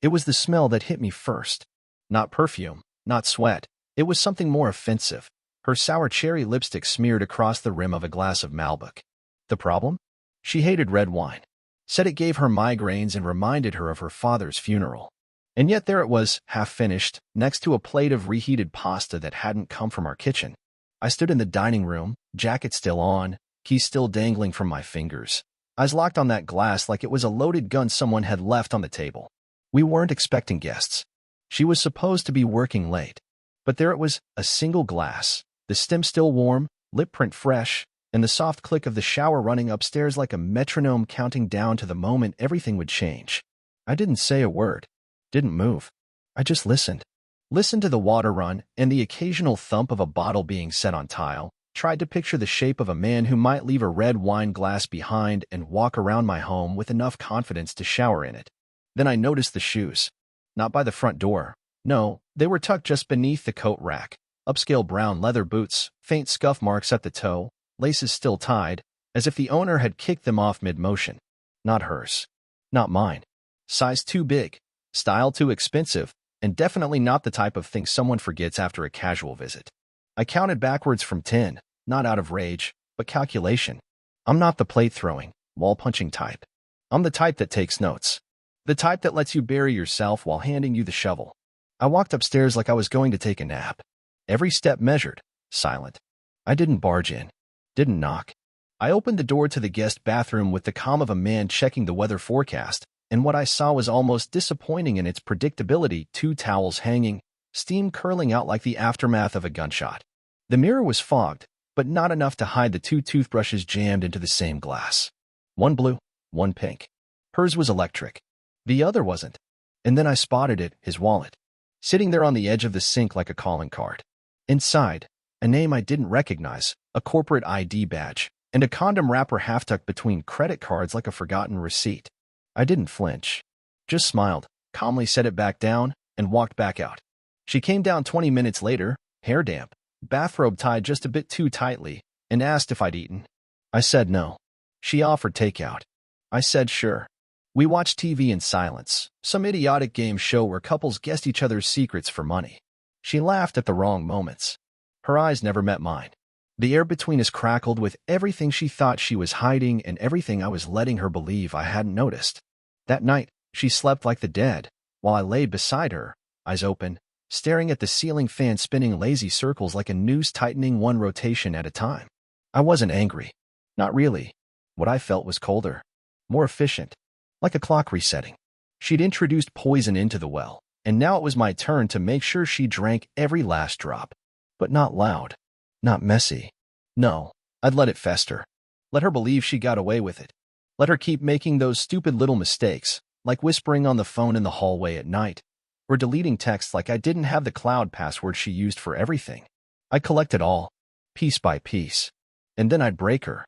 It was the smell that hit me first. Not perfume, not sweat. It was something more offensive. Her sour cherry lipstick smeared across the rim of a glass of Malbec. The problem? She hated red wine. Said it gave her migraines and reminded her of her father's funeral. And yet there it was, half-finished, next to a plate of reheated pasta that hadn't come from our kitchen. I stood in the dining room, jacket still on, keys still dangling from my fingers. Eyes locked on that glass like it was a loaded gun someone had left on the table. We weren't expecting guests. She was supposed to be working late. But there it was, a single glass, the stem still warm, lip print fresh, and the soft click of the shower running upstairs like a metronome counting down to the moment everything would change. I didn't say a word. Didn't move. I just listened. Listened to the water run and the occasional thump of a bottle being set on tile, tried to picture the shape of a man who might leave a red wine glass behind and walk around my home with enough confidence to shower in it. Then I noticed the shoes. Not by the front door. No, they were tucked just beneath the coat rack. Upscale brown leather boots, faint scuff marks at the toe, laces still tied, as if the owner had kicked them off mid-motion. Not hers. Not mine. Size too big. Style too expensive, and definitely not the type of thing someone forgets after a casual visit. I counted backwards from 10, not out of rage, but calculation. I'm not the plate-throwing, wall-punching type. I'm the type that takes notes. The type that lets you bury yourself while handing you the shovel. I walked upstairs like I was going to take a nap. Every step measured, silent. I didn't barge in. Didn't knock. I opened the door to the guest bathroom with the calm of a man checking the weather forecast, and what I saw was almost disappointing in its predictability. 2 towels hanging, steam curling out like the aftermath of a gunshot. The mirror was fogged, but not enough to hide the 2 toothbrushes jammed into the same glass. One blue, one pink. Hers was electric. The other wasn't. And then I spotted it, his wallet, sitting there on the edge of the sink like a calling card. Inside, a name I didn't recognize, a corporate ID badge, and a condom wrapper half-tucked between credit cards like a forgotten receipt. I didn't flinch. Just smiled, calmly set it back down, and walked back out. She came down 20 minutes later, hair damp, bathrobe tied just a bit too tightly, and asked if I'd eaten. I said no. She offered takeout. I said sure. We watched TV in silence, some idiotic game show where couples guessed each other's secrets for money. She laughed at the wrong moments. Her eyes never met mine. The air between us crackled with everything she thought she was hiding and everything I was letting her believe I hadn't noticed. That night, she slept like the dead, while I lay beside her, eyes open, staring at the ceiling fan spinning lazy circles like a noose tightening one rotation at a time. I wasn't angry. Not really. What I felt was colder, more efficient, like a clock resetting. She'd introduced poison into the well, and now it was my turn to make sure she drank every last drop. But not loud. Not messy. No, I'd let it fester. Let her believe she got away with it. Let her keep making those stupid little mistakes, like whispering on the phone in the hallway at night, or deleting texts like I didn't have the cloud password she used for everything. I collect it all, piece by piece. And then I'd break her.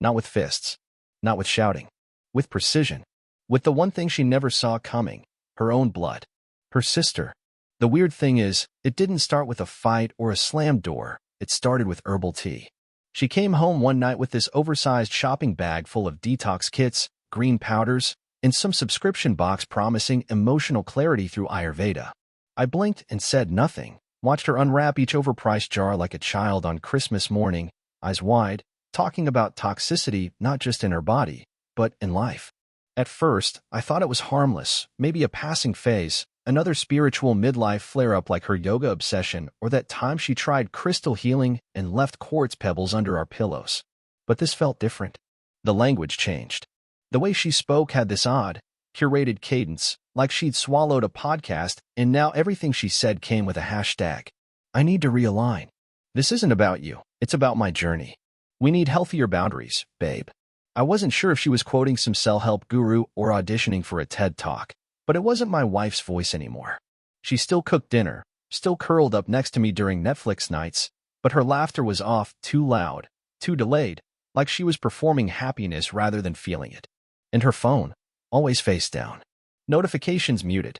Not with fists. Not with shouting. With precision. With the one thing she never saw coming, her own blood. Her sister. The weird thing is, it didn't start with a fight or a slammed door. It started with herbal tea. She came home one night with this oversized shopping bag full of detox kits, green powders, and some subscription box promising emotional clarity through Ayurveda. I blinked and said nothing, watched her unwrap each overpriced jar like a child on Christmas morning, eyes wide, talking about toxicity not just in her body, but in life. At first, I thought it was harmless, maybe a passing phase, another spiritual midlife flare-up like her yoga obsession or that time she tried crystal healing and left quartz pebbles under our pillows. But this felt different. The language changed. The way she spoke had this odd, curated cadence, like she'd swallowed a podcast and now everything she said came with a hashtag. I need to realign. This isn't about you. It's about my journey. We need healthier boundaries, babe. I wasn't sure if she was quoting some self-help guru or auditioning for a TED Talk. But it wasn't my wife's voice anymore. She still cooked dinner, still curled up next to me during Netflix nights, but her laughter was off, too loud, too delayed, like she was performing happiness rather than feeling it. And her phone, always face down. Notifications muted.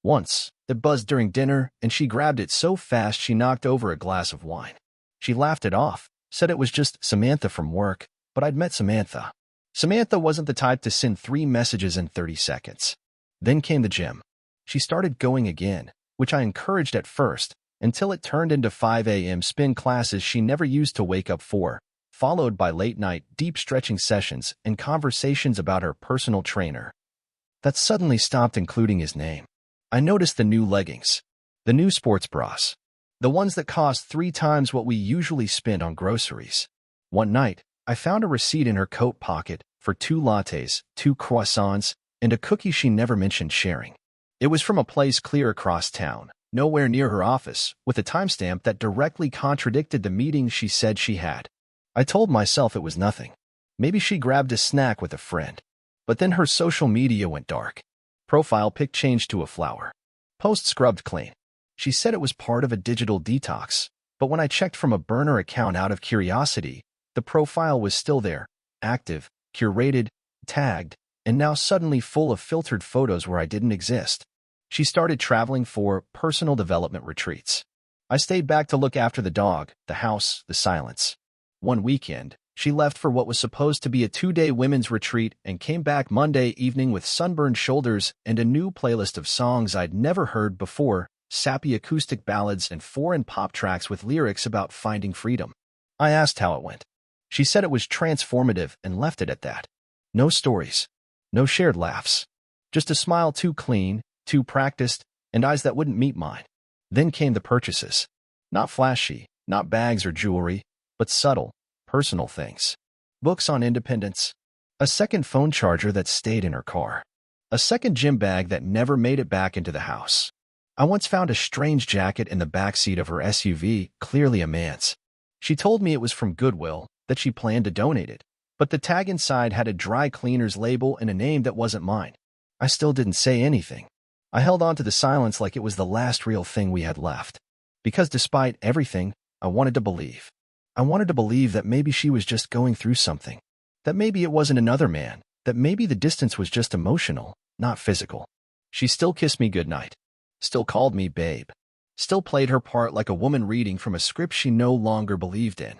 Once, it buzzed during dinner, and she grabbed it so fast she knocked over a glass of wine. She laughed it off, said it was just Samantha from work, but I'd met Samantha. Samantha wasn't the type to send 3 messages in 30 seconds. Then came the gym. She started going again, which I encouraged at first, until it turned into 5 a.m. spin classes she never used to wake up for, followed by late-night, deep stretching sessions and conversations about her personal trainer. That suddenly stopped including his name. I noticed the new leggings, the new sports bras, the ones that cost 3 times what we usually spend on groceries. One night, I found a receipt in her coat pocket for 2 lattes, 2 croissants, and a cookie she never mentioned sharing. It was from a place clear across town, nowhere near her office, with a timestamp that directly contradicted the meeting she said she had. I told myself it was nothing. Maybe she grabbed a snack with a friend. But then her social media went dark. Profile pic changed to a flower. Post scrubbed clean. She said it was part of a digital detox, but when I checked from a burner account out of curiosity, the profile was still there, active, curated, tagged, and now suddenly full of filtered photos where I didn't exist. She started traveling for personal development retreats. I stayed back to look after the dog, the house, the silence. One weekend, she left for what was supposed to be a 2-day women's retreat and came back Monday evening with sunburned shoulders and a new playlist of songs I'd never heard before, sappy acoustic ballads and foreign pop tracks with lyrics about finding freedom. I asked how it went. She said it was transformative and left it at that. No stories. No shared laughs. Just a smile too clean, too practiced, and eyes that wouldn't meet mine. Then came the purchases. Not flashy, not bags or jewelry, but subtle, personal things. Books on independence. A second phone charger that stayed in her car. A second gym bag that never made it back into the house. I once found a strange jacket in the backseat of her SUV, clearly a man's. She told me it was from Goodwill, that she planned to donate it, but the tag inside had a dry cleaner's label and a name that wasn't mine. I still didn't say anything. I held on to the silence like it was the last real thing we had left. Because despite everything, I wanted to believe. I wanted to believe that maybe she was just going through something. That maybe it wasn't another man. That maybe the distance was just emotional, not physical. She still kissed me goodnight. Still called me babe. Still played her part like a woman reading from a script she no longer believed in.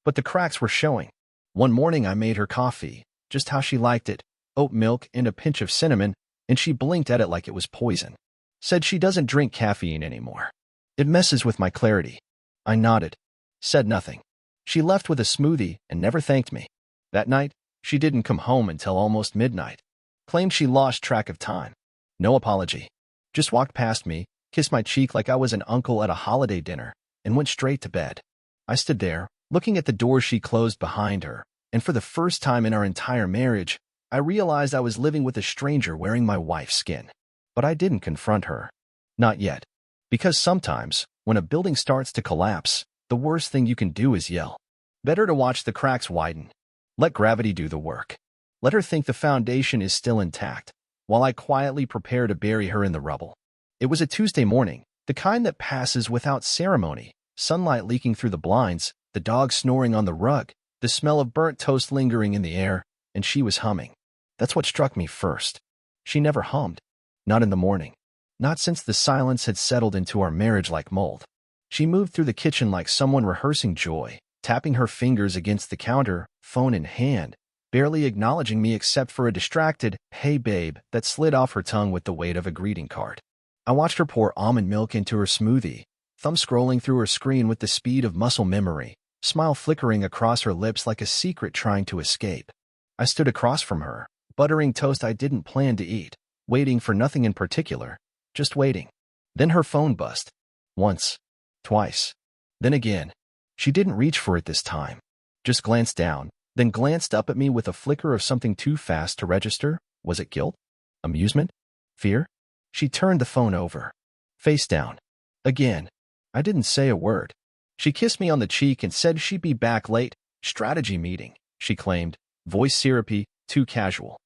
But the cracks were showing. One morning I made her coffee, just how she liked it, oat milk and a pinch of cinnamon, and she blinked at it like it was poison. Said she doesn't drink caffeine anymore. It messes with my clarity. I nodded. Said nothing. She left with a smoothie and never thanked me. That night, she didn't come home until almost midnight. Claimed she lost track of time. No apology. Just walked past me, kissed my cheek like I was an uncle at a holiday dinner, and went straight to bed. I stood there, looking at the door she closed behind her, and for the first time in our entire marriage, I realized I was living with a stranger wearing my wife's skin. But I didn't confront her. Not yet. Because sometimes, when a building starts to collapse, the worst thing you can do is yell. Better to watch the cracks widen. Let gravity do the work. Let her think the foundation is still intact, while I quietly prepare to bury her in the rubble. It was a Tuesday morning, the kind that passes without ceremony, sunlight leaking through the blinds, the dog snoring on the rug, the smell of burnt toast lingering in the air, and she was humming. That's what struck me first. She never hummed. Not in the morning. Not since the silence had settled into our marriage like mold. She moved through the kitchen like someone rehearsing joy, tapping her fingers against the counter, phone in hand, barely acknowledging me except for a distracted, "Hey babe," that slid off her tongue with the weight of a greeting card. I watched her pour almond milk into her smoothie, thumb scrolling through her screen with the speed of muscle memory, smile flickering across her lips like a secret trying to escape. I stood across from her, buttering toast I didn't plan to eat, waiting for nothing in particular, just waiting. Then her phone buzzed. Once. Twice. Then again. She didn't reach for it this time. Just glanced down, then glanced up at me with a flicker of something too fast to register. Was it guilt? Amusement? Fear? She turned the phone over. Face down. Again. I didn't say a word. She kissed me on the cheek and said she'd be back late. Strategy meeting, she claimed, voice syrupy, too casual.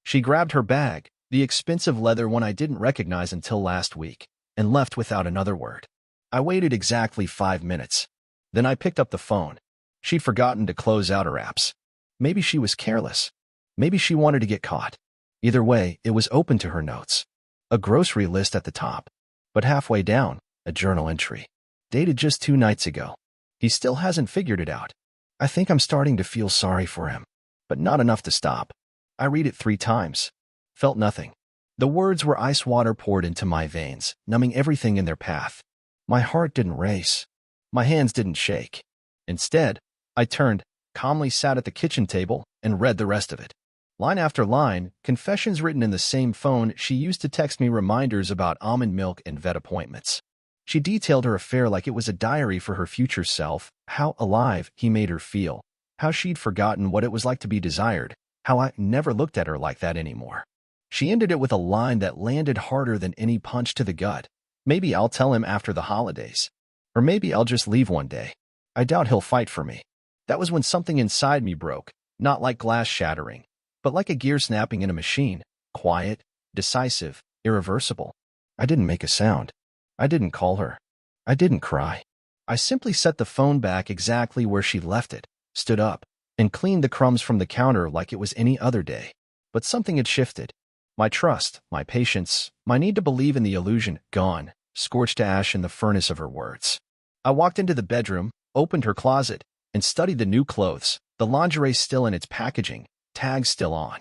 She grabbed her bag, the expensive leather one I didn't recognize until last week, and left without another word. I waited exactly 5 minutes. Then I picked up the phone. She'd forgotten to close out her apps. Maybe she was careless. Maybe she wanted to get caught. Either way, it was open to her notes. A grocery list at the top. But halfway down, a journal entry. Dated just 2 nights ago. He still hasn't figured it out. I think I'm starting to feel sorry for him. But not enough to stop. I read it 3 times. Felt nothing. The words were ice water poured into my veins, numbing everything in their path. My heart didn't race. My hands didn't shake. Instead, I turned, calmly sat at the kitchen table, and read the rest of it. Line after line, confessions written in the same phone she used to text me reminders about almond milk and vet appointments. She detailed her affair like it was a diary for her future self, how alive he made her feel, how she'd forgotten what it was like to be desired, how I never looked at her like that anymore. She ended it with a line that landed harder than any punch to the gut. Maybe I'll tell him after the holidays. Or maybe I'll just leave one day. I doubt he'll fight for me. That was when something inside me broke, not like glass shattering, but like a gear snapping in a machine, quiet, decisive, irreversible. I didn't make a sound. I didn't call her. I didn't cry. I simply set the phone back exactly where she left it, stood up, and cleaned the crumbs from the counter like it was any other day. But something had shifted. My trust, my patience, my need to believe in the illusion, gone, scorched to ash in the furnace of her words. I walked into the bedroom, opened her closet, and studied the new clothes, the lingerie still in its packaging, tags still on.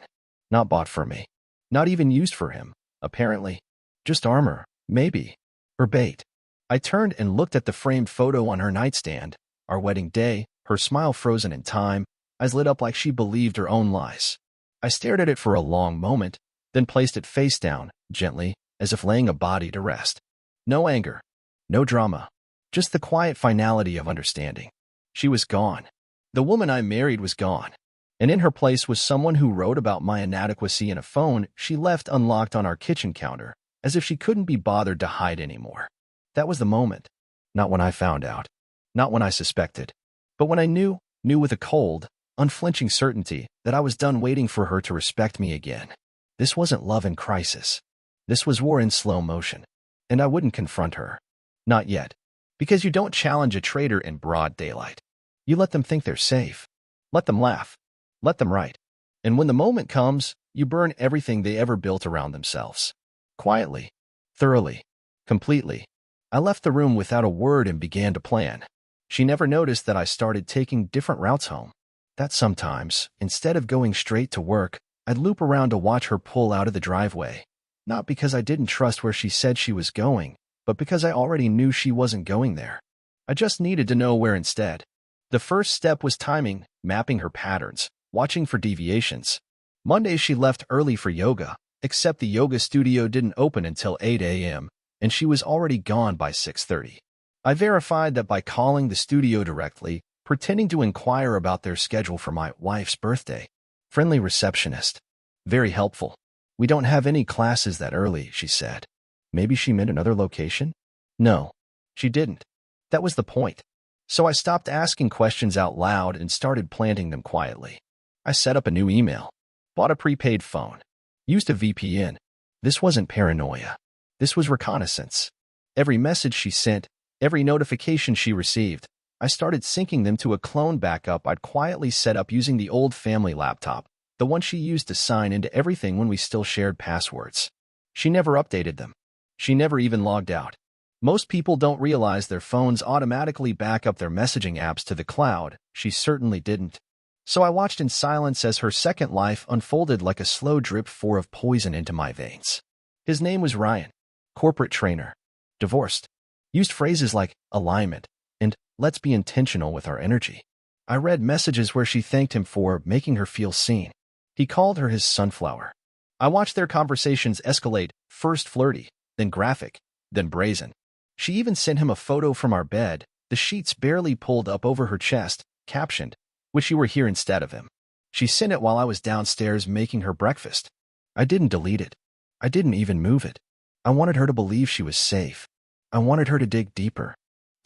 Not bought for me. Not even used for him, apparently. Just armor, maybe. Or bait. I turned and looked at the framed photo on her nightstand, our wedding day, her smile frozen in time, eyes lit up like she believed her own lies. I stared at it for a long moment, then placed it face down, gently, as if laying a body to rest. No anger. No drama. Just the quiet finality of understanding. She was gone. The woman I married was gone. And in her place was someone who wrote about my inadequacy in a phone she left unlocked on our kitchen counter, as if she couldn't be bothered to hide anymore. That was the moment. Not when I found out. Not when I suspected. But when I knew with a cold, unflinching certainty that I was done waiting for her to respect me again. This wasn't love in crisis. This was war in slow motion. And I wouldn't confront her. Not yet. Because you don't challenge a traitor in broad daylight. You let them think they're safe. Let them laugh. Let them write. And when the moment comes, you burn everything they ever built around themselves. Quietly. Thoroughly. Completely. I left the room without a word and began to plan. She never noticed that I started taking different routes home. That sometimes, instead of going straight to work, I'd loop around to watch her pull out of the driveway. Not because I didn't trust where she said she was going, but because I already knew she wasn't going there. I just needed to know where instead. The first step was timing, mapping her patterns, watching for deviations. Monday she left early for yoga, except the yoga studio didn't open until 8 a.m., and she was already gone by 6:30. I verified that by calling the studio directly, pretending to inquire about their schedule for my wife's birthday. Friendly receptionist. Very helpful. We don't have any classes that early, she said. Maybe she meant another location? No, she didn't. That was the point. So I stopped asking questions out loud and started planting them quietly. I set up a new email. Bought a prepaid phone. Used a VPN. This wasn't paranoia. This was reconnaissance. Every message she sent, every notification she received, I started syncing them to a clone backup I'd quietly set up using the old family laptop, the one she used to sign into everything when we still shared passwords. She never updated them. She never even logged out. Most people don't realize their phones automatically back up their messaging apps to the cloud. She certainly didn't. So I watched in silence as her second life unfolded like a slow drip pour of poison into my veins. His name was Ryan. Corporate trainer. Divorced. Used phrases like alignment and let's be intentional with our energy. I read messages where she thanked him for making her feel seen. He called her his sunflower. I watched their conversations escalate, first flirty, then graphic, then brazen. She even sent him a photo from our bed, the sheets barely pulled up over her chest, captioned, "Wish you were here instead of him." She sent it while I was downstairs making her breakfast. I didn't delete it. I didn't even move it. I wanted her to believe she was safe. I wanted her to dig deeper,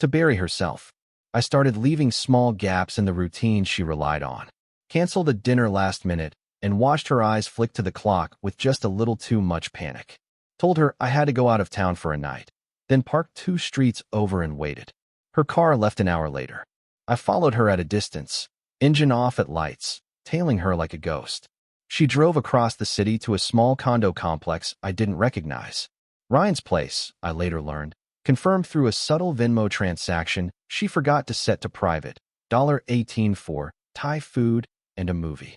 to bury herself. I started leaving small gaps in the routine she relied on. Canceled a dinner last minute and watched her eyes flick to the clock with just a little too much panic. Told her I had to go out of town for a night, then parked 2 streets over and waited. Her car left an hour later. I followed her at a distance, engine off at lights, tailing her like a ghost. She drove across the city to a small condo complex I didn't recognize. Ryan's place, I later learned, confirmed through a subtle Venmo transaction she forgot to set to private, $18 for Thai food and a movie.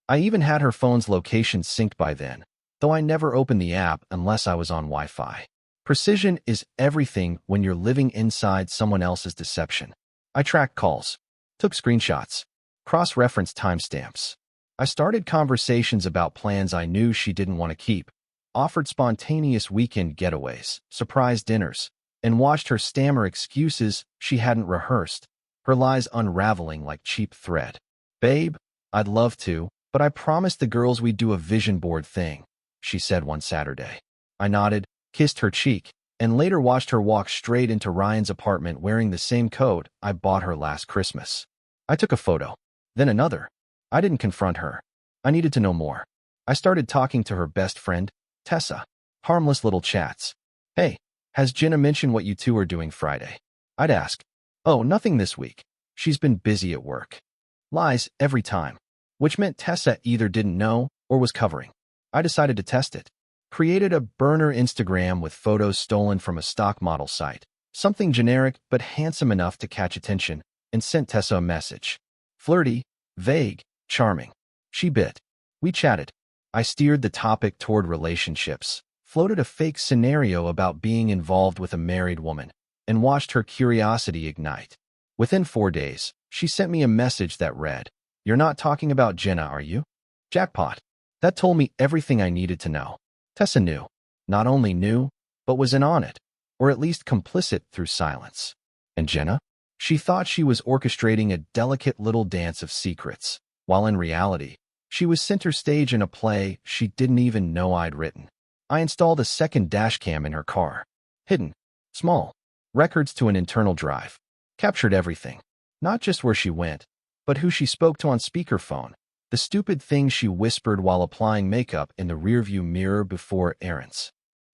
I even had her phone's location synced by then. though I never opened the app unless I was on Wi-Fi. Precision is everything when you're living inside someone else's deception. I tracked calls, took screenshots, cross-referenced timestamps. I started conversations about plans I knew she didn't want to keep, offered spontaneous weekend getaways, surprise dinners, and watched her stammer excuses she hadn't rehearsed, her lies unraveling like cheap thread. "Babe, I'd love to, but I promised the girls we'd do a vision board thing," she said one Saturday. I nodded, kissed her cheek, and later watched her walk straight into Ryan's apartment wearing the same coat I bought her last Christmas. I took a photo, then another. I didn't confront her. I needed to know more. I started talking to her best friend, Tessa. Harmless little chats. "Hey, has Jenna mentioned what you two are doing Friday?" I'd ask. "Oh, nothing this week. She's been busy at work." Lies every time, which meant Tessa either didn't know or was covering. I decided to test it. Created a burner Instagram with photos stolen from a stock model site, something generic but handsome enough to catch attention, and sent Tessa a message. Flirty, vague, charming. She bit. We chatted. I steered the topic toward relationships, floated a fake scenario about being involved with a married woman, and watched her curiosity ignite. Within 4 days, she sent me a message that read, "You're not talking about Jenna, are you?" Jackpot. That told me everything I needed to know. Tessa knew. Not only knew, but was in on it, or at least complicit through silence. And Jenna? She thought she was orchestrating a delicate little dance of secrets, while in reality, she was center stage in a play she didn't even know I'd written. I installed a second dashcam in her car. Hidden. Small. Records to an internal drive. Captured everything. Not just where she went, but who she spoke to on speakerphone. The stupid things she whispered while applying makeup in the rearview mirror before errands.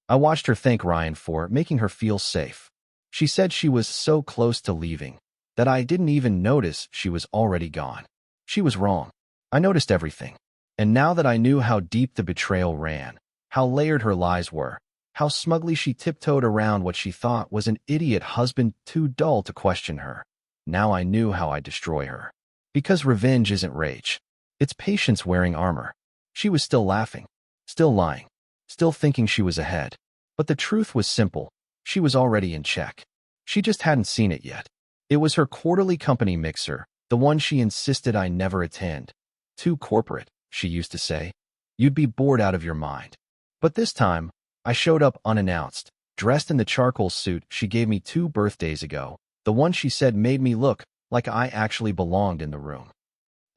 I watched her thank Ryan for making her feel safe. She said she was so close to leaving that I didn't even notice she was already gone. She was wrong. I noticed everything. And now that I knew how deep the betrayal ran, how layered her lies were, how smugly she tiptoed around what she thought was an idiot husband too dull to question her, now I knew how I'd destroy her. Because revenge isn't rage. It's patience wearing armor. She was still laughing, still lying, still thinking she was ahead. But the truth was simple. She was already in check. She just hadn't seen it yet. It was her quarterly company mixer, the one she insisted I never attend. "Too corporate," she used to say. "You'd be bored out of your mind." But this time, I showed up unannounced, dressed in the charcoal suit she gave me 2 birthdays ago, the one she said made me look like I actually belonged in the room.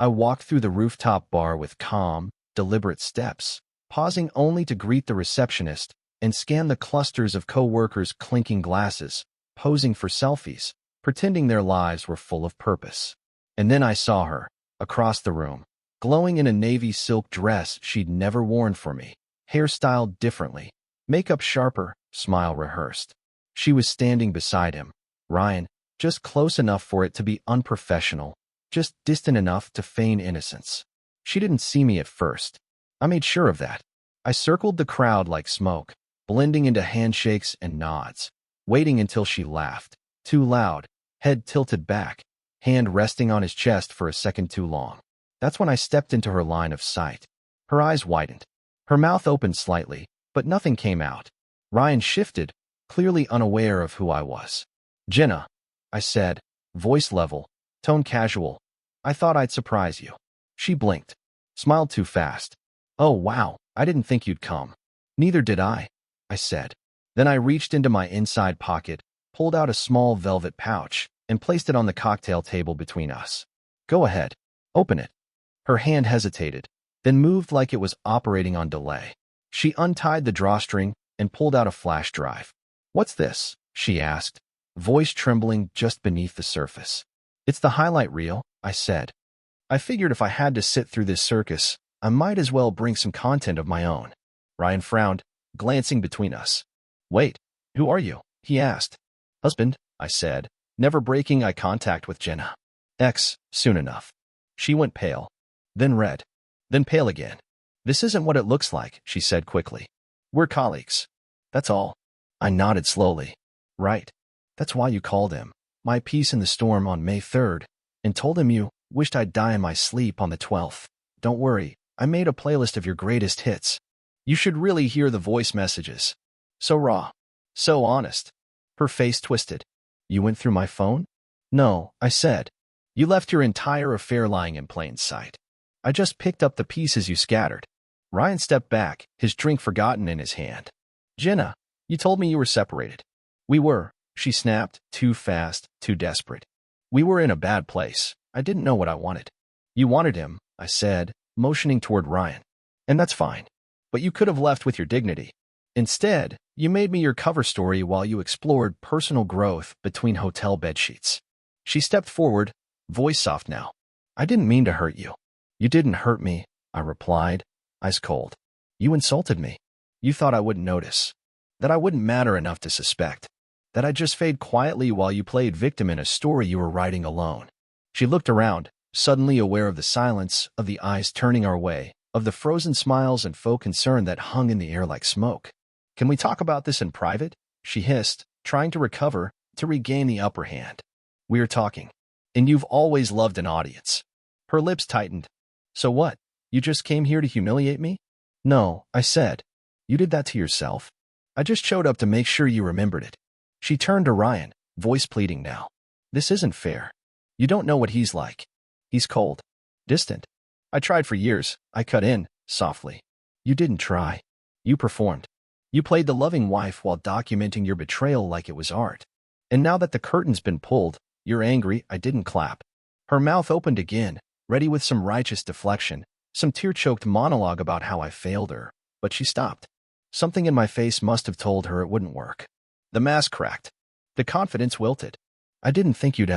I walked through the rooftop bar with calm, deliberate steps, pausing only to greet the receptionist and scan the clusters of co-workers clinking glasses, posing for selfies, pretending their lives were full of purpose. And then I saw her, across the room, glowing in a navy silk dress she'd never worn for me, hairstyled differently, makeup sharper, smile rehearsed. She was standing beside him, Ryan, just close enough for it to be unprofessional, just distant enough to feign innocence. She didn't see me at first. I made sure of that. I circled the crowd like smoke, blending into handshakes and nods, waiting until she laughed, too loud, head tilted back, hand resting on his chest for a second too long. That's when I stepped into her line of sight. Her eyes widened. Her mouth opened slightly, but nothing came out. Ryan shifted, clearly unaware of who I was. "Jenna," I said, voice level, tone casual. "I thought I'd surprise you." She blinked, smiled too fast. "Oh, wow, I didn't think you'd come." "Neither did I said. Then I reached into my inside pocket, pulled out a small velvet pouch, and placed it on the cocktail table between us. "Go ahead. Open it." Her hand hesitated, then moved like it was operating on delay. She untied the drawstring and pulled out a flash drive. "What's this?" she asked, voice trembling just beneath the surface. "It's the highlight reel," I said. I figured if I had to sit through this circus, I might as well bring some content of my own. Ryan frowned, glancing between us. "Wait, who are you?" he asked. "Husband," I said, never breaking eye contact with Jenna. "Ex, soon enough." She went pale, then red, then pale again. "This isn't what it looks like," she said quickly. "We're colleagues. That's all." I nodded slowly. "Right. That's why you called him, my piece in the storm on May 3rd, and told him you wished I'd die in my sleep on the 12th. Don't worry, I made a playlist of your greatest hits." You should really hear the voice messages. So raw. So honest. Her face twisted. You went through my phone? No, I said. You left your entire affair lying in plain sight. I just picked up the pieces you scattered. Ryan stepped back, his drink forgotten in his hand. Jenna, you told me you were separated. We were, she snapped, too fast, too desperate. We were in a bad place. I didn't know what I wanted. You wanted him, I said, motioning toward Ryan. And that's fine. But you could have left with your dignity. Instead, you made me your cover story while you explored personal growth between hotel bedsheets. She stepped forward, voice soft now. I didn't mean to hurt you. You didn't hurt me, I replied, ice cold. You insulted me. You thought I wouldn't notice. That I wouldn't matter enough to suspect. That I'd just fade quietly while you played victim in a story you were writing alone. She looked around, suddenly aware of the silence, of the eyes turning our way, of the frozen smiles and faux concern that hung in the air like smoke. Can we talk about this in private? She hissed, trying to recover, to regain the upper hand. We're talking. And you've always loved an audience. Her lips tightened. So what? You just came here to humiliate me? No, I said. You did that to yourself. I just showed up to make sure you remembered it. She turned to Ryan, voice pleading now. This isn't fair. You don't know what he's like. He's cold. Distant. I tried for years. I cut in, softly. You didn't try. You performed. You played the loving wife while documenting your betrayal like it was art. And now that the curtain's been pulled, you're angry I didn't clap. Her mouth opened again, ready with some righteous deflection, some tear-choked monologue about how I failed her, but she stopped. Something in my face must have told her it wouldn't work. The mask cracked. The confidence wilted. I didn't think you'd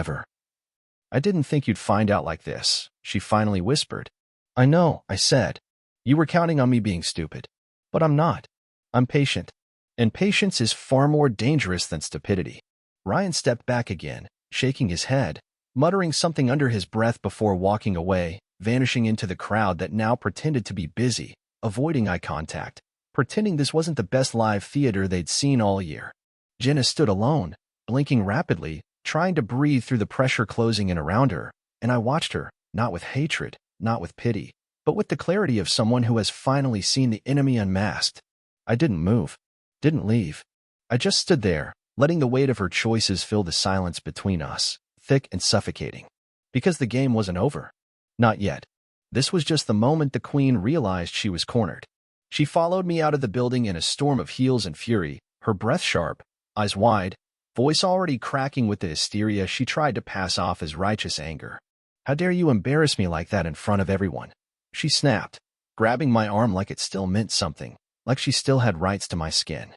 find out like this, she finally whispered. I know, I said. You were counting on me being stupid. But I'm not. I'm patient. And patience is far more dangerous than stupidity. Ryan stepped back again, shaking his head, muttering something under his breath before walking away, vanishing into the crowd that now pretended to be busy, avoiding eye contact, pretending this wasn't the best live theater they'd seen all year. Jenna stood alone, blinking rapidly, trying to breathe through the pressure closing in around her, and I watched her, not with hatred, not with pity, but with the clarity of someone who has finally seen the enemy unmasked. I didn't move, didn't leave. I just stood there, letting the weight of her choices fill the silence between us, thick and suffocating. Because the game wasn't over. Not yet. This was just the moment the queen realized she was cornered. She followed me out of the building in a storm of heels and fury, her breath sharp, eyes wide, voice already cracking with the hysteria she tried to pass off as righteous anger. How dare you embarrass me like that in front of everyone? She snapped, grabbing my arm like it still meant something, like she still had rights to my skin.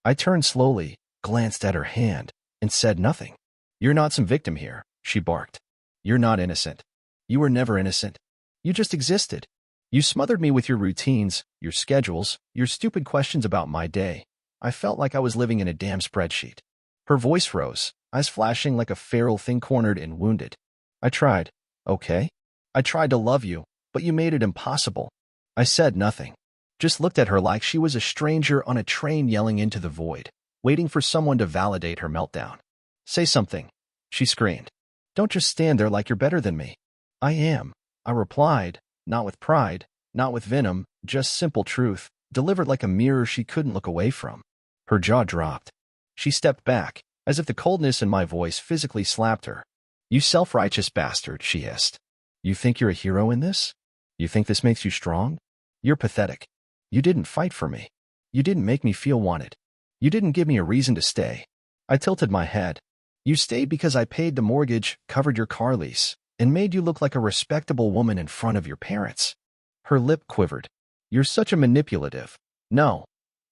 I turned slowly, glanced at her hand, and said nothing. You're not some victim here, she barked. You're not innocent. You were never innocent. You just existed. You smothered me with your routines, your schedules, your stupid questions about my day. I felt like I was living in a damn spreadsheet. Her voice rose, eyes flashing like a feral thing cornered and wounded. I tried, okay? I tried to love you, but you made it impossible. I said nothing. Just looked at her like she was a stranger on a train yelling into the void, waiting for someone to validate her meltdown. Say something, she screamed. Don't just stand there like you're better than me. I am, I replied, not with pride, not with venom, just simple truth, delivered like a mirror she couldn't look away from. Her jaw dropped. She stepped back, as if the coldness in my voice physically slapped her. You self-righteous bastard, she hissed. You think you're a hero in this? You think this makes you strong? You're pathetic. You didn't fight for me. You didn't make me feel wanted. You didn't give me a reason to stay. I tilted my head. You stayed because I paid the mortgage, covered your car lease, and made you look like a respectable woman in front of your parents. Her lip quivered. You're such a manipulative. No.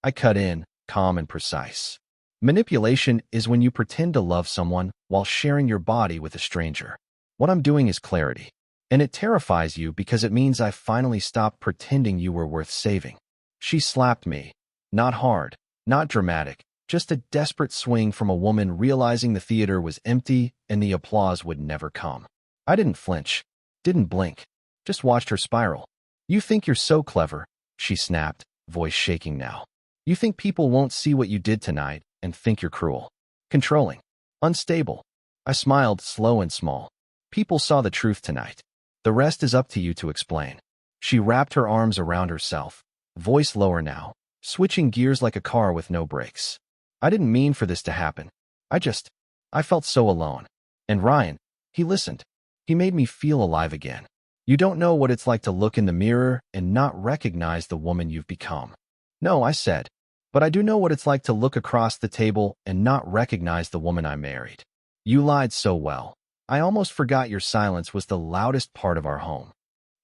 I cut in, calm and precise. Manipulation is when you pretend to love someone while sharing your body with a stranger. What I'm doing is clarity. And it terrifies you because it means I finally stopped pretending you were worth saving. She slapped me. Not hard, not dramatic, just a desperate swing from a woman realizing the theater was empty and the applause would never come. I didn't flinch, didn't blink, just watched her spiral. You think you're so clever, she snapped, voice shaking now. You think people won't see what you did tonight and think you're cruel, controlling, unstable. I smiled slow and small. People saw the truth tonight. The rest is up to you to explain. She wrapped her arms around herself, voice lower now, switching gears like a car with no brakes. I didn't mean for this to happen. I felt so alone. And Ryan, he listened. He made me feel alive again. You don't know what it's like to look in the mirror and not recognize the woman you've become. No, I said, but I do know what it's like to look across the table and not recognize the woman I married. You lied so well. I almost forgot your silence was the loudest part of our home.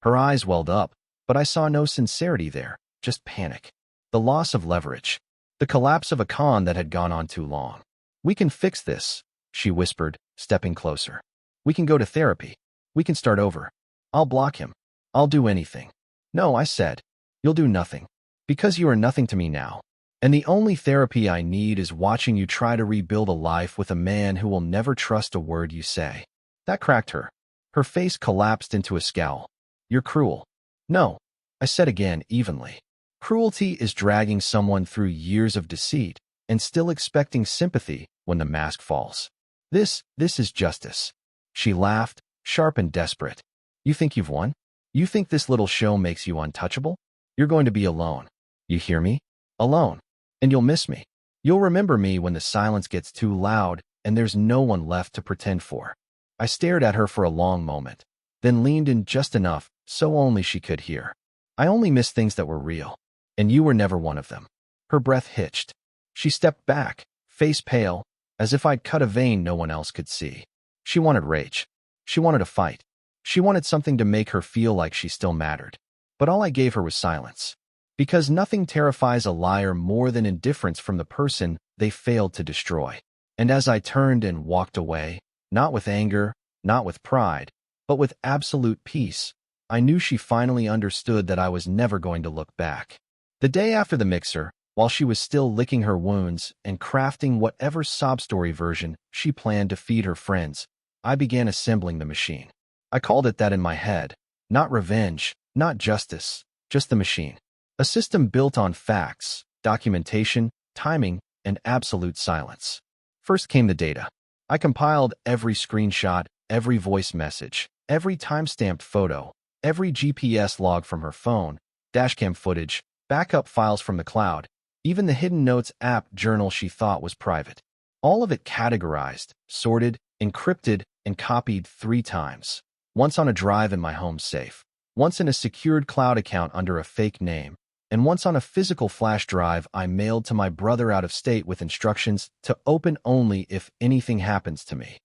Her eyes welled up, but I saw no sincerity there, just panic. The loss of leverage. The collapse of a con that had gone on too long. We can fix this, she whispered, stepping closer. We can go to therapy. We can start over. I'll block him. I'll do anything. No, I said. You'll do nothing. Because you are nothing to me now. And the only therapy I need is watching you try to rebuild a life with a man who will never trust a word you say. That cracked her. Her face collapsed into a scowl. You're cruel. No, I said again, evenly. Cruelty is dragging someone through years of deceit and still expecting sympathy when the mask falls. This is justice. She laughed, sharp and desperate. You think you've won? You think this little show makes you untouchable? You're going to be alone. You hear me? Alone. And you'll miss me. You'll remember me when the silence gets too loud and there's no one left to pretend for. I stared at her for a long moment, then leaned in just enough so only she could hear. I only miss things that were real, and you were never one of them. Her breath hitched. She stepped back, face pale, as if I'd cut a vein no one else could see. She wanted rage. She wanted a fight. She wanted something to make her feel like she still mattered. But all I gave her was silence. Because nothing terrifies a liar more than indifference from the person they failed to destroy. And as I turned and walked away, not with anger, not with pride, but with absolute peace, I knew she finally understood that I was never going to look back. The day after the mixer, while she was still licking her wounds and crafting whatever sob story version she planned to feed her friends, I began assembling the machine. I called it that in my head. Not revenge, not justice, just the machine. A system built on facts, documentation, timing, and absolute silence. First came the data. I compiled every screenshot, every voice message, every timestamped photo, every GPS log from her phone, dashcam footage, backup files from the cloud, even the hidden notes app journal she thought was private. All of it categorized, sorted, encrypted, and copied 3 times. Once on a drive in my home safe, once in a secured cloud account under a fake name, and once on a physical flash drive I mailed to my brother out of state with instructions to open only if anything happens to me.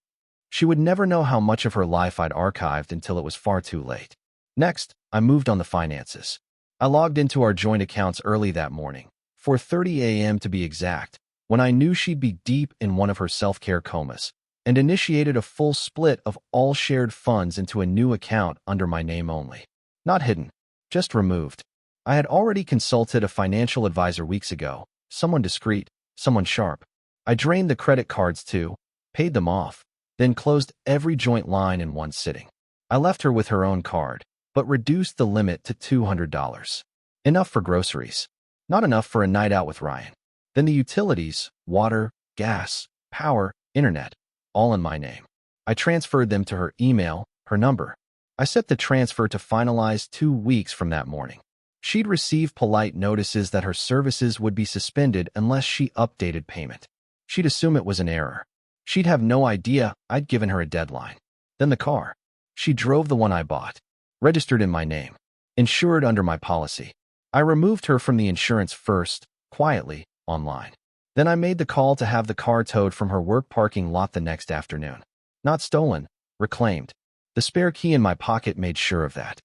She would never know how much of her life I'd archived until it was far too late. Next, I moved on the finances. I logged into our joint accounts early that morning, 4:30 a.m. to be exact, when I knew she'd be deep in one of her self-care comas, and initiated a full split of all shared funds into a new account under my name only. Not hidden, just removed. I had already consulted a financial advisor weeks ago, someone discreet, someone sharp. I drained the credit cards too, paid them off, then closed every joint line in one sitting. I left her with her own card, but reduced the limit to $200. Enough for groceries. Not enough for a night out with Ryan. Then the utilities, water, gas, power, internet, all in my name. I transferred them to her email, her number. I set the transfer to finalize 2 weeks from that morning. She'd receive polite notices that her services would be suspended unless she updated payment. She'd assume it was an error. She'd have no idea I'd given her a deadline. Then the car. She drove the one I bought. Registered in my name. Insured under my policy. I removed her from the insurance first, quietly, online. Then I made the call to have the car towed from her work parking lot the next afternoon. Not stolen, reclaimed. The spare key in my pocket made sure of that.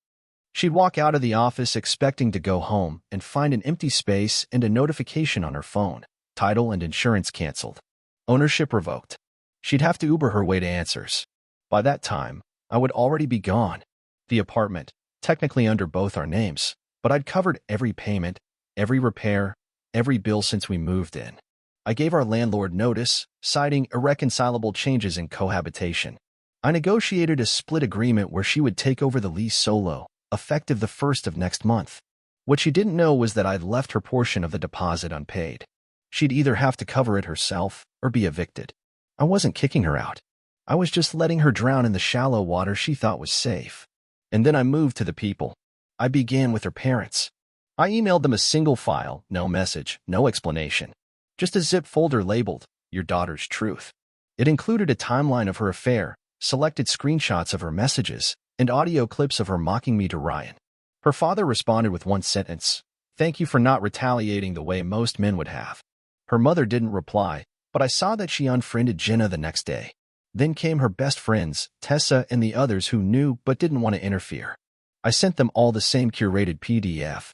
She'd walk out of the office expecting to go home and find an empty space and a notification on her phone. Title and insurance canceled. Ownership revoked. She'd have to Uber her way to Answers. By that time, I would already be gone. The apartment, technically under both our names, but I'd covered every payment, every repair, every bill since we moved in. I gave our landlord notice, citing irreconcilable changes in cohabitation. I negotiated a split agreement where she would take over the lease solo, effective the 1st of next month. What she didn't know was that I'd left her portion of the deposit unpaid. She'd either have to cover it herself or be evicted. I wasn't kicking her out. I was just letting her drown in the shallow water she thought was safe. And then I moved to the people. I began with her parents. I emailed them a single file, no message, no explanation. Just a zip folder labeled, "Your daughter's truth." It included a timeline of her affair, selected screenshots of her messages, and audio clips of her mocking me to Ryan. Her father responded with one sentence, "Thank you for not retaliating the way most men would have." Her mother didn't reply, but I saw that she unfriended Jenna the next day. Then came her best friends, Tessa and the others who knew but didn't want to interfere. I sent them all the same curated PDF.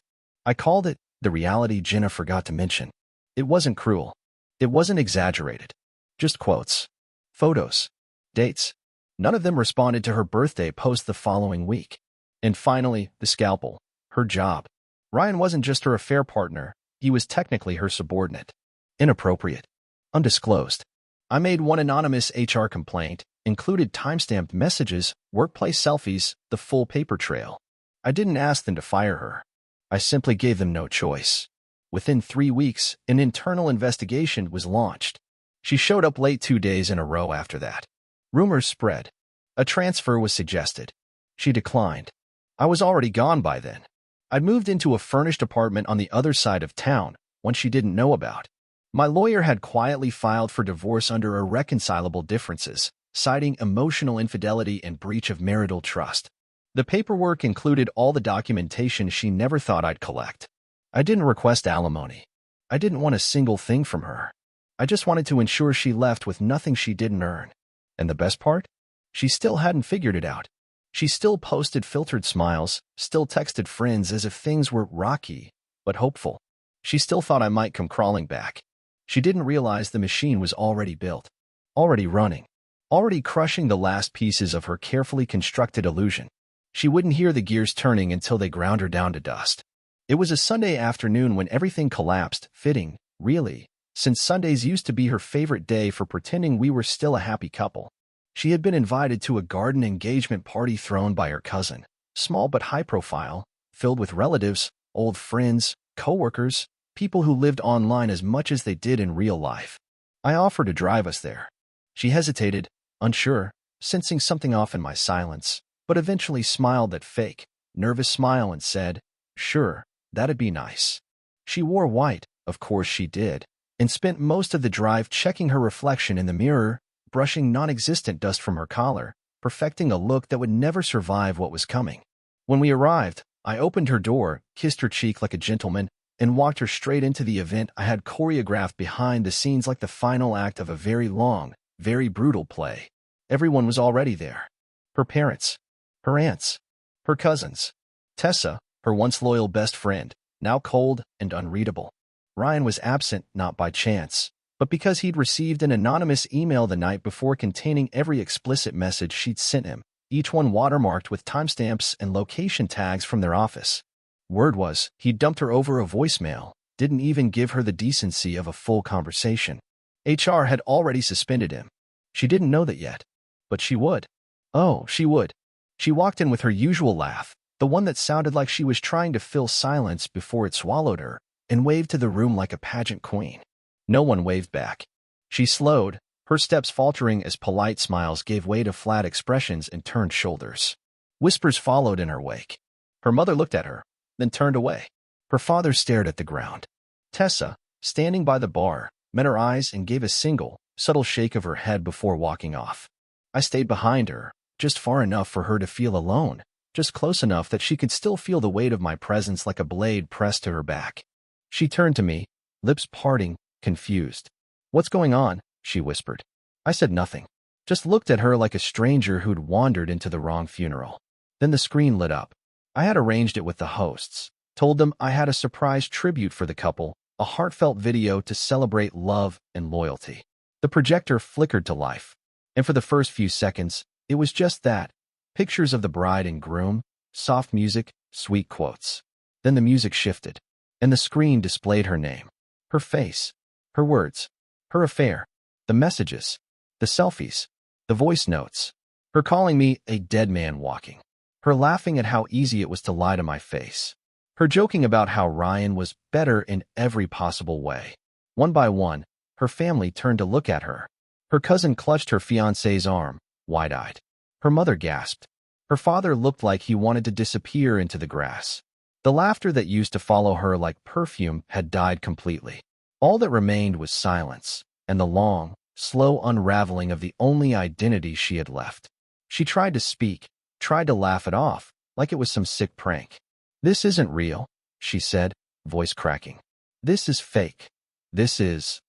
I called it the reality Jenna forgot to mention. It wasn't cruel. It wasn't exaggerated. Just quotes. Photos. Dates. None of them responded to her birthday post the following week. And finally, the scalpel. Her job. Ryan wasn't just her affair partner, he was technically her subordinate. Inappropriate. Undisclosed. I made one anonymous HR complaint, included timestamped messages, workplace selfies, the full paper trail. I didn't ask them to fire her. I simply gave them no choice. Within 3 weeks, an internal investigation was launched. She showed up late 2 days in a row after that. Rumors spread. A transfer was suggested. She declined. I was already gone by then. I'd moved into a furnished apartment on the other side of town, one she didn't know about. My lawyer had quietly filed for divorce under irreconcilable differences, citing emotional infidelity and breach of marital trust. The paperwork included all the documentation she never thought I'd collect. I didn't request alimony. I didn't want a single thing from her. I just wanted to ensure she left with nothing she didn't earn. And the best part? She still hadn't figured it out. She still posted filtered smiles, still texted friends as if things were rocky, but hopeful. She still thought I might come crawling back. She didn't realize the machine was already built, already running, already crushing the last pieces of her carefully constructed illusion. She wouldn't hear the gears turning until they ground her down to dust. It was a Sunday afternoon when everything collapsed, fitting, really, since Sundays used to be her favorite day for pretending we were still a happy couple. She had been invited to a garden engagement party thrown by her cousin, small but high profile, filled with relatives, old friends, coworkers, people who lived online as much as they did in real life. I offered to drive us there. She hesitated, unsure, sensing something off in my silence, but eventually smiled that fake, nervous smile and said, "Sure, that'd be nice." She wore white, of course she did, and spent most of the drive checking her reflection in the mirror, brushing non-existent dust from her collar, perfecting a look that would never survive what was coming. When we arrived, I opened her door, kissed her cheek like a gentleman, and walked her straight into the event I had choreographed behind the scenes like the final act of a very long, very brutal play. Everyone was already there. Her parents, her aunts, her cousins. Tessa, her once loyal best friend, now cold and unreadable. Ryan was absent not by chance, but because he'd received an anonymous email the night before containing every explicit message she'd sent him, each one watermarked with timestamps and location tags from their office. Word was, he'd dumped her over a voicemail, didn't even give her the decency of a full conversation. HR had already suspended him. She didn't know that yet, but she would. Oh, she would. She walked in with her usual laugh, the one that sounded like she was trying to fill silence before it swallowed her, and waved to the room like a pageant queen. No one waved back. She slowed, her steps faltering as polite smiles gave way to flat expressions and turned shoulders. Whispers followed in her wake. Her mother looked at her, then turned away. Her father stared at the ground. Tessa, standing by the bar, met her eyes and gave a single, subtle shake of her head before walking off. I stayed behind her, just far enough for her to feel alone, just close enough that she could still feel the weight of my presence like a blade pressed to her back. She turned to me, lips parting, confused. "What's going on?" she whispered. I said nothing, just looked at her like a stranger who'd wandered into the wrong funeral. Then the screen lit up. I had arranged it with the hosts, told them I had a surprise tribute for the couple, a heartfelt video to celebrate love and loyalty. The projector flickered to life, and for the first few seconds, it was just that. Pictures of the bride and groom, soft music, sweet quotes. Then the music shifted, and the screen displayed her name, her face, her words, her affair, the messages, the selfies, the voice notes, her calling me a dead man walking, her laughing at how easy it was to lie to my face, her joking about how Ryan was better in every possible way. One by one, her family turned to look at her. Her cousin clutched her fiancé's arm, wide-eyed. Her mother gasped. Her father looked like he wanted to disappear into the grass. The laughter that used to follow her like perfume had died completely. All that remained was silence, and the long, slow unraveling of the only identity she had left. She tried to speak, tried to laugh it off, like it was some sick prank. "This isn't real," she said, voice cracking. "This is fake. This is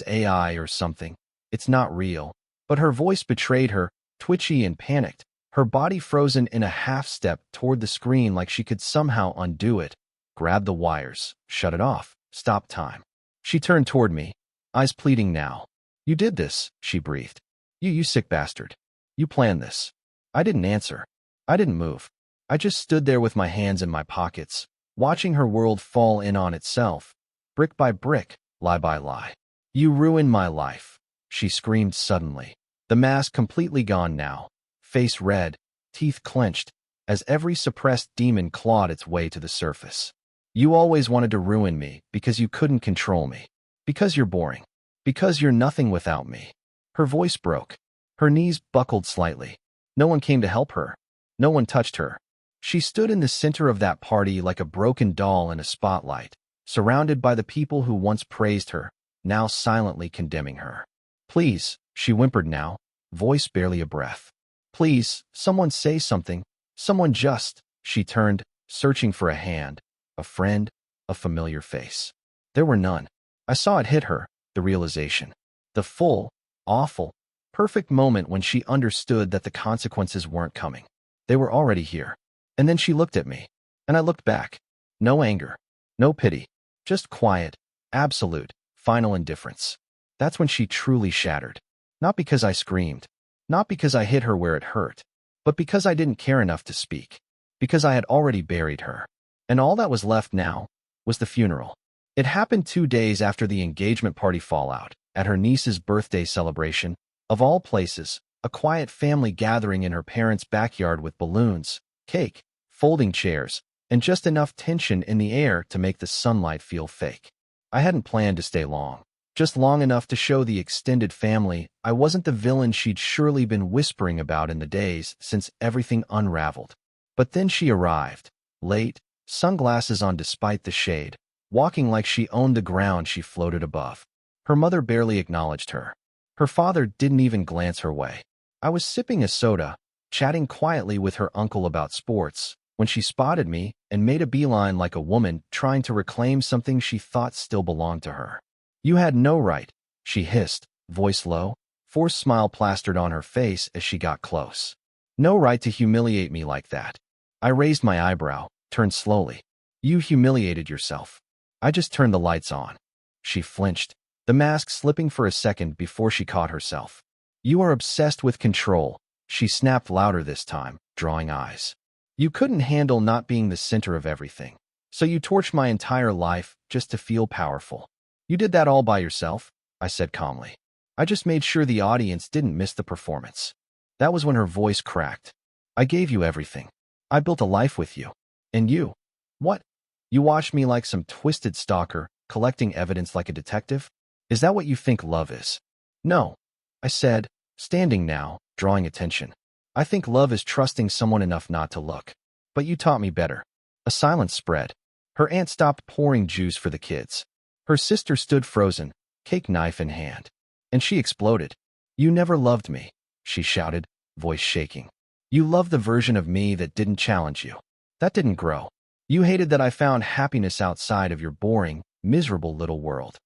AI or something. It's not real." But her voice betrayed her, twitchy and panicked, her body frozen in a half-step toward the screen like she could somehow undo it, grab the wires, shut it off, stop time. She turned toward me, eyes pleading now. "You did this," she breathed. You sick bastard. You planned this." I didn't answer. I didn't move. I just stood there with my hands in my pockets, watching her world fall in on itself, brick by brick, lie by lie. "You ruined my life," she screamed suddenly. The mask completely gone now, face red, teeth clenched, as every suppressed demon clawed its way to the surface. "You always wanted to ruin me because you couldn't control me. Because you're boring. Because you're nothing without me." Her voice broke. Her knees buckled slightly. No one came to help her. No one touched her. She stood in the center of that party like a broken doll in a spotlight, surrounded by the people who once praised her, now silently condemning her. "Please," she whimpered now, voice barely a breath. "Please, someone say something. Someone just." She turned, searching for a hand, a friend, a familiar face. There were none. I saw it hit her, the realization. The full, awful, perfect moment when she understood that the consequences weren't coming. They were already here. And then she looked at me, and I looked back. No anger, no pity, just quiet, absolute, final indifference. That's when she truly shattered. Not because I screamed, not because I hit her where it hurt, but because I didn't care enough to speak, because I had already buried her. And all that was left now was the funeral. It happened 2 days after the engagement party fallout, at her niece's birthday celebration. Of all places, a quiet family gathering in her parents' backyard with balloons, cake, folding chairs, and just enough tension in the air to make the sunlight feel fake. I hadn't planned to stay long, just long enough to show the extended family I wasn't the villain she'd surely been whispering about in the days since everything unraveled. But then she arrived, late, sunglasses on despite the shade, walking like she owned the ground she floated above. Her mother barely acknowledged her. Her father didn't even glance her way. I was sipping a soda, chatting quietly with her uncle about sports, when she spotted me and made a beeline like a woman trying to reclaim something she thought still belonged to her. "You had no right," she hissed, voice low, forced smile plastered on her face as she got close. "No right to humiliate me like that." I raised my eyebrow, turned slowly. "You humiliated yourself." I just turned the lights on. She flinched, the mask slipping for a second before she caught herself. "You are obsessed with control," she snapped louder this time, drawing eyes. "You couldn't handle not being the center of everything. So you torched my entire life just to feel powerful. You did that all by yourself," I said calmly. "I just made sure the audience didn't miss the performance." That was when her voice cracked. "I gave you everything. I built a life with you. And you? What? You watched me like some twisted stalker, collecting evidence like a detective? Is that what you think love is?" "No," I said, standing now, drawing attention. "I think love is trusting someone enough not to look. But you taught me better." A silence spread. Her aunt stopped pouring juice for the kids. Her sister stood frozen, cake knife in hand. And she exploded. "You never loved me," she shouted, voice shaking. "You loved the version of me that didn't challenge you. That didn't grow. You hated that I found happiness outside of your boring, miserable little world.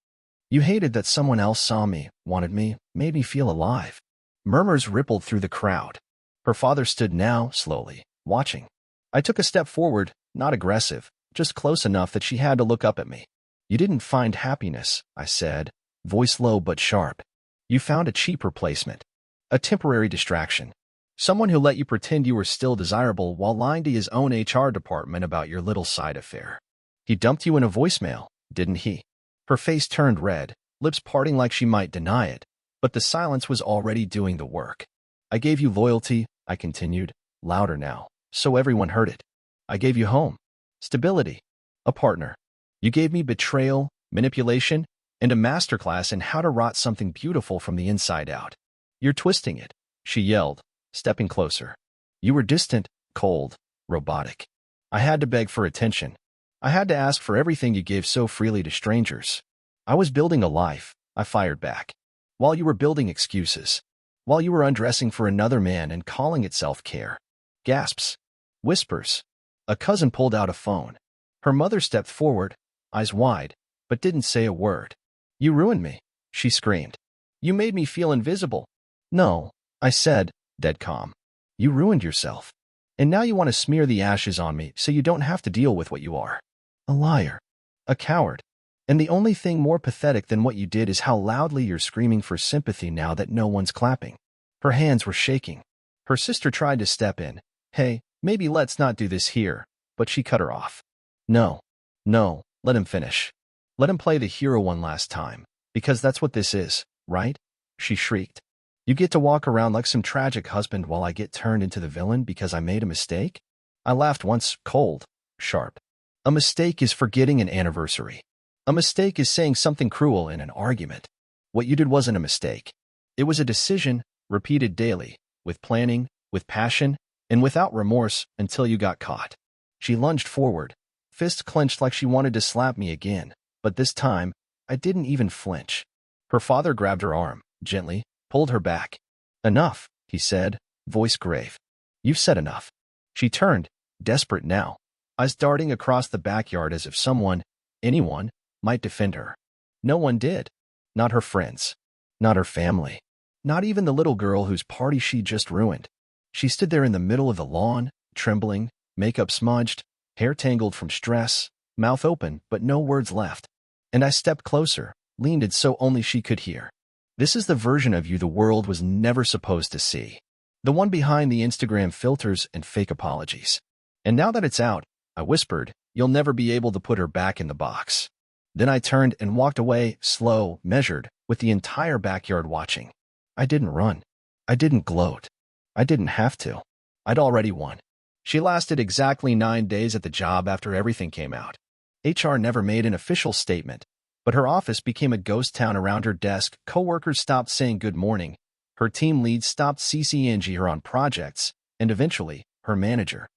You hated that someone else saw me, wanted me, made me feel alive." Murmurs rippled through the crowd. Her father stood now, slowly, watching. I took a step forward, not aggressive, just close enough that she had to look up at me. "You didn't find happiness," I said, voice low but sharp. "You found a cheap replacement. A temporary distraction. Someone who let you pretend you were still desirable while lying to his own HR department about your little side affair. He dumped you in a voicemail, didn't he?" Her face turned red, lips parting like she might deny it, but the silence was already doing the work. "I gave you loyalty," I continued, louder now, so everyone heard it. "I gave you home, stability, a partner. You gave me betrayal, manipulation, and a masterclass in how to rot something beautiful from the inside out. You're twisting it," she yelled, stepping closer. "You were distant, cold, robotic. I had to beg for attention. I had to ask for everything you give so freely to strangers. I was building a life, I fired back. While you were building excuses. While you were undressing for another man and calling it self-care. Gasps. Whispers. A cousin pulled out a phone. Her mother stepped forward, eyes wide, but didn't say a word. You ruined me, she screamed. You made me feel invisible. No, I said, dead calm. You ruined yourself. And now you want to smear the ashes on me so you don't have to deal with what you are. A liar. A coward. And the only thing more pathetic than what you did is how loudly you're screaming for sympathy now that no one's clapping. Her hands were shaking. Her sister tried to step in. Hey, maybe let's not do this here, but she cut her off. No. No, let him finish. Let him play the hero one last time, because that's what this is, right? She shrieked. You get to walk around like some tragic husband while I get turned into the villain because I made a mistake? I laughed once, cold, sharp. A mistake is forgetting an anniversary. A mistake is saying something cruel in an argument. What you did wasn't a mistake. It was a decision, repeated daily, with planning, with passion, and without remorse until you got caught. She lunged forward, fists clenched like she wanted to slap me again, but this time, I didn't even flinch. Her father grabbed her arm, gently, pulled her back. Enough, he said, voice grave. You've said enough. She turned, desperate now, eyes darting across the backyard as if someone, anyone, might defend her. No one did. Not her friends. Not her family. Not even the little girl whose party she just ruined. She stood there in the middle of the lawn, trembling, makeup smudged, hair tangled from stress, mouth open but no words left. And I stepped closer, leaned in so only she could hear. This is the version of you the world was never supposed to see. The one behind the Instagram filters and fake apologies. And now that it's out, I whispered, you'll never be able to put her back in the box. Then I turned and walked away, slow, measured, with the entire backyard watching. I didn't run. I didn't gloat. I didn't have to. I'd already won. She lasted exactly 9 days at the job after everything came out. HR never made an official statement, but her office became a ghost town around her desk. Coworkers stopped saying good morning. Her team lead stopped CCing her on projects, and eventually, her manager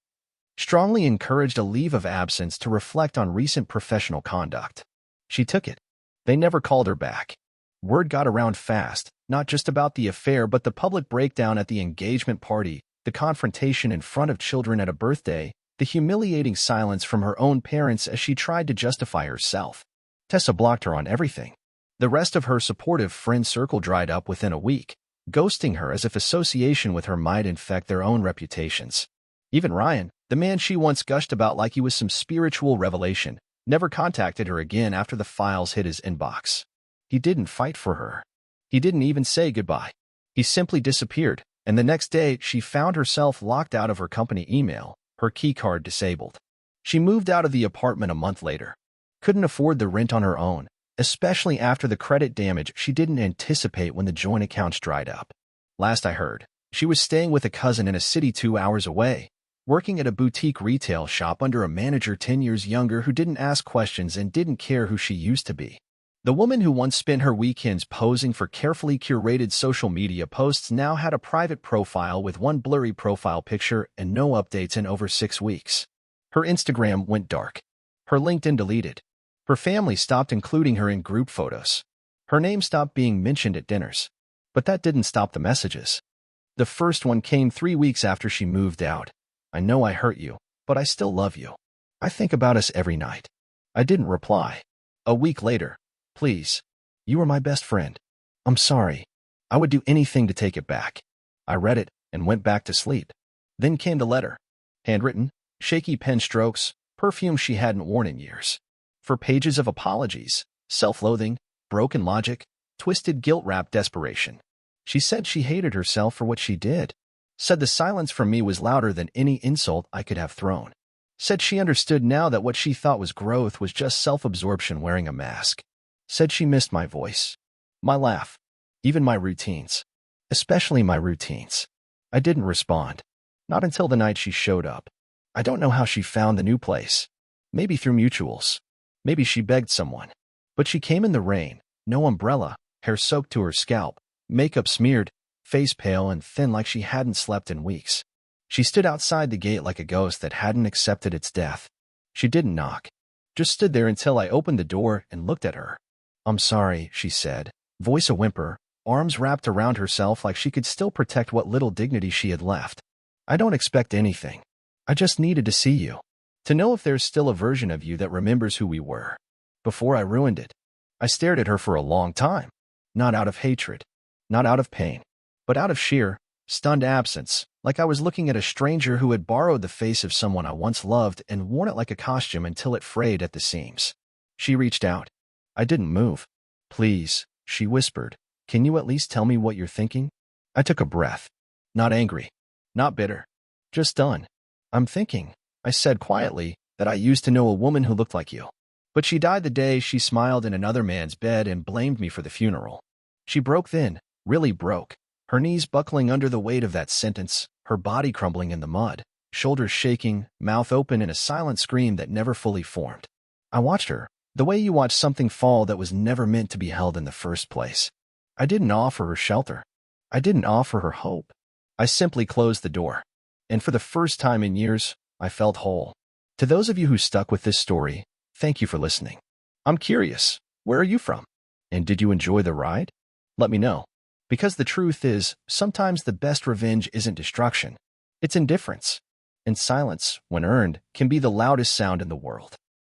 strongly encouraged a leave of absence to reflect on recent professional conduct. She took it. They never called her back. Word got around fast, not just about the affair but the public breakdown at the engagement party, the confrontation in front of children at a birthday, the humiliating silence from her own parents as she tried to justify herself. Tessa blocked her on everything. The rest of her supportive friend circle dried up within a week, ghosting her as if association with her might infect their own reputations. Even Ryan, the man she once gushed about like he was some spiritual revelation, never contacted her again after the files hit his inbox. He didn't fight for her. He didn't even say goodbye. He simply disappeared, and the next day she found herself locked out of her company email, her keycard disabled. She moved out of the apartment a month later. Couldn't afford the rent on her own, especially after the credit damage she didn't anticipate when the joint accounts dried up. Last I heard, she was staying with a cousin in a city 2 hours away, working at a boutique retail shop under a manager 10 years younger who didn't ask questions and didn't care who she used to be. The woman who once spent her weekends posing for carefully curated social media posts now had a private profile with one blurry profile picture and no updates in over 6 weeks. Her Instagram went dark. Her LinkedIn deleted. Her family stopped including her in group photos. Her name stopped being mentioned at dinners. But that didn't stop the messages. The first one came 3 weeks after she moved out. I know I hurt you, but I still love you. I think about us every night. I didn't reply. A week later, please. You were my best friend. I'm sorry. I would do anything to take it back. I read it and went back to sleep. Then came the letter. Handwritten, shaky pen strokes, perfume she hadn't worn in years. 4 pages of apologies, self-loathing, broken logic, twisted guilt-wrapped desperation. She said she hated herself for what she did. Said the silence from me was louder than any insult I could have thrown. Said she understood now that what she thought was growth was just self-absorption wearing a mask. Said she missed my voice, my laugh, even my routines. Especially my routines. I didn't respond. Not until the night she showed up. I don't know how she found the new place. Maybe through mutuals. Maybe she begged someone. But she came in the rain, no umbrella, hair soaked to her scalp, makeup smeared, face pale and thin like she hadn't slept in weeks. She stood outside the gate like a ghost that hadn't accepted its death. She didn't knock. just stood there until I opened the door and looked at her. I'm sorry, she said, voice a whimper, arms wrapped around herself like she could still protect what little dignity she had left. I don't expect anything. I just needed to see you. To know if there's still a version of you that remembers who we were. Before I ruined it. I stared at her for a long time. Not out of hatred. Not out of pain. But out of sheer, stunned absence, like I was looking at a stranger who had borrowed the face of someone I once loved and worn it like a costume until it frayed at the seams. She reached out. I didn't move. Please, she whispered. Can you at least tell me what you're thinking? I took a breath. Not angry. Not bitter. Just done. I'm thinking, I said quietly, that I used to know a woman who looked like you. But she died the day she smiled in another man's bed and blamed me for the funeral. She broke then, really broke, her knees buckling under the weight of that sentence, her body crumbling in the mud, shoulders shaking, mouth open in a silent scream that never fully formed. I watched her, the way you watch something fall that was never meant to be held in the first place. I didn't offer her shelter. I didn't offer her hope. I simply closed the door. And for the first time in years, I felt whole. To those of you who stuck with this story, thank you for listening. I'm curious, where are you from? And did you enjoy the ride? Let me know. Because the truth is, sometimes the best revenge isn't destruction. It's indifference. And silence, when earned, can be the loudest sound in the world.